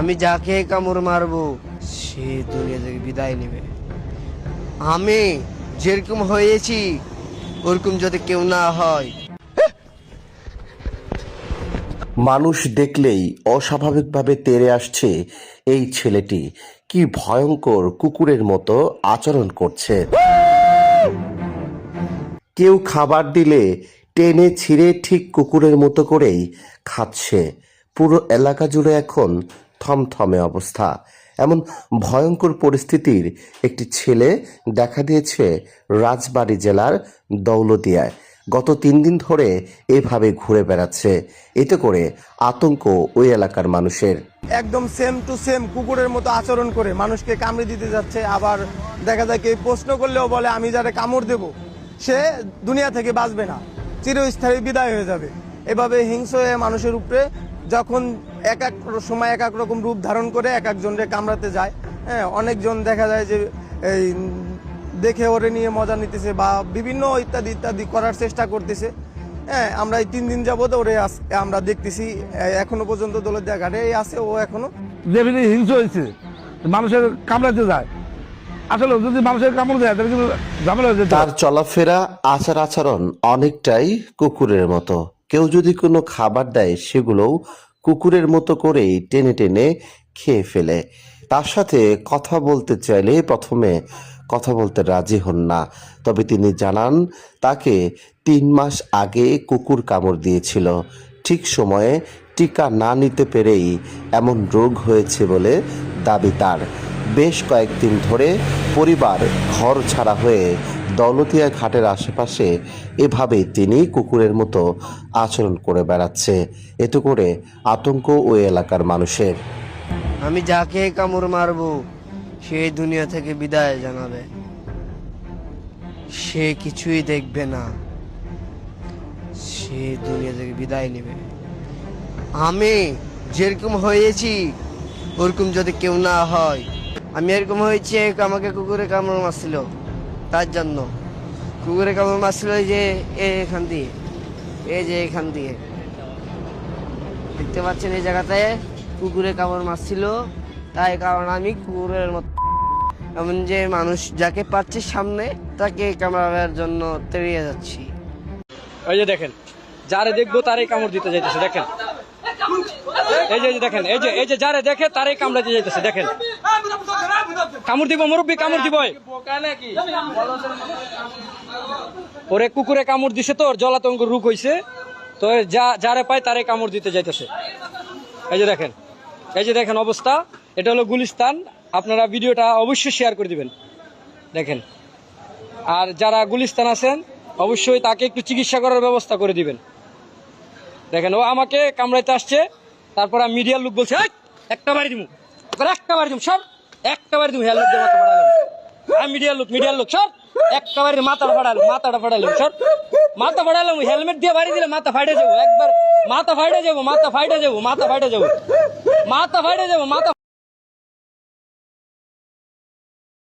আমি যাকে কামড় মারবো সে দুনিয়া থেকে বিদায় নেবে। আমি যেরকম হয়েছি ওরকম যদি কেউ না হয়। মানুষ দেখলেই অস্বাভাবিকভাবে তেড়ে আসছে এই ছেলেটি। কি ভয়ঙ্কর কুকুরের মতো আচরণ করছে। কেউ খাবার দিলে টেনে ছিঁড়ে ঠিক কুকুরের মতো করেই খাচ্ছে। পুরো এলাকা জুড়ে এখন থমথমে অবস্থা। এমন ভয়ঙ্কর পরিস্থিতির একটি ছেলে দেখা দিয়েছে রাজবাড়ী জেলার দৌলতদিয়ায়। গত 3 দিন ধরে এভাবে ঘুরে বেড়াচ্ছে। এতে করে আতঙ্ক ওই এলাকার মানুষের। একদম সেম টু সেম কুকুরের মতো আচরণ করে মানুষকে কামড়ে দিতে যাচ্ছে। আবার দেখা যায় কেউ প্রশ্ন করলেও বলে আমি যারা কামড় দেব সে দুনিয়া থেকে বাঁচবে না, চিরস্থায়ী বিদায় হয়ে যাবে। এভাবে হিংস্র হয়ে মানুষের উপরে যখন এক এক সময় এক এক রকম রূপ ধারণ করে এক একজনকে কামড়াতে যায়। হ্যাঁ, অনেকজন দেখা যায় যে এই দেখে ওরে নিয়ে মজা নিতেছে বা বিভিন্ন ইত্যাদি ইত্যাদি করার চেষ্টা করতেছে। হ্যাঁ, আমরা এই 3 দিন যাবত ওরে আমরা দেখতেছি, এখনো পর্যন্ত দৌলতদিয়া ঘাটে আছে ও এখনো। যেভাবে হিংস্র হয়েছে মানুষের কামড়াতে যায়, আসলে যদি মানুষের কামড় দেয় তাহলে কিন্তু ঝামেলা হয়ে যেত। তার চলাফেরা আচার আচরণ অনেকটাই কুকুরের মতো। কেউ যদি কোনো খাবার দেয় সেগুলোও কুকুরের মতো করেই টেনে টেনে খেয়ে ফেলে। তার সাথে কথা বলতে চাইলে প্রথমে কথা বলতে রাজি হন না। তবে তিনি জানান তাকে 3 মাস আগে কুকুর কামড় দিয়েছিল। ঠিক সময়ে টিকা না নিতে পেরেই এমন রোগ হয়েছে বলে দাবি তার। বেশ কয়েকদিন ধরে পরিবার ঘর ছাড়া হয়ে দৌলতদিয়া ঘাটের আশেপাশে এভাবেই তিনি কুকুরের মতো আচরণ করে বেড়াচ্ছে। এতে করে আতঙ্ক ওই এলাকার মানুষের। আমি যাকে কামড় মারবো সে দুনিয়া থেকে বিদায় জানাবে। সে কিছুই দেখবে না, সে দুনিয়া থেকে বিদায় নেবে। আমি যেরকম হয়েছি ওরকম যদি কেউ না হয়। আমি এরকম হয়েছি, আমাকে কুকুরে কামড় মারছিল, তার জন্য কুকুরে কামড় মারছিল। এই যে এখান দিয়ে, এই যে এখান দিয়ে দেখতে পাচ্ছেন, এই জায়গাতে কুকুরে কামড় মারছিল। তাই কারণ আমি কুকুরের মতো এমন যে মানুষ যাকে পাচ্ছে সামনে তাকে কামড়াবার জন্য তেড়িয়ে যাচ্ছি। এই যে দেখেন, যারে দেখবো তারই কামড় দিতে যাইতেছে। দেখেন এই যে দেখেন, এই যে যারে দেখে তারই কামড়াতে যাইতেছে। দেখেন কামড় দিব, মুরব্বী কামড় দিব। ওরে কুকুরে কামড় দিছে, তো ওর জলাতঙ্ক রোগ হয়েছে, তো যারে পায় তারই কামড় দিতে যাইতেছে। এই যে দেখেন অবস্থা। এটা হলো গুলিস্তান। আপনারা ভিডিওটা অবশ্যই শেয়ার করে দিবেন। দেখেন, আর যারা গুলিস্তান আছেন অবশ্যই তাকে একটু চিকিৎসা করার ব্যবস্থা করে দিবেন। দেখেন, ও আমাকে কামড়াইতে আসছে, তারপর মিডিয়ার লোক বলছে একটা বাড়ি দিমু, একটা বাড়ি দিমু, সব একটা বাড়ি দিমু। হেলমেট দিয়ে মাথা ফাড়ালাম। আর মিডিয়ার লোক সব একটা বাড়ি মাথাটা ফাড়ালাম, সব মাথা ফাড়ালাম। হেলমেট দিয়ে বাড়ি দিলে মাথা ফাইটে যাবো, একবার মাথা ফাইটে যাবো।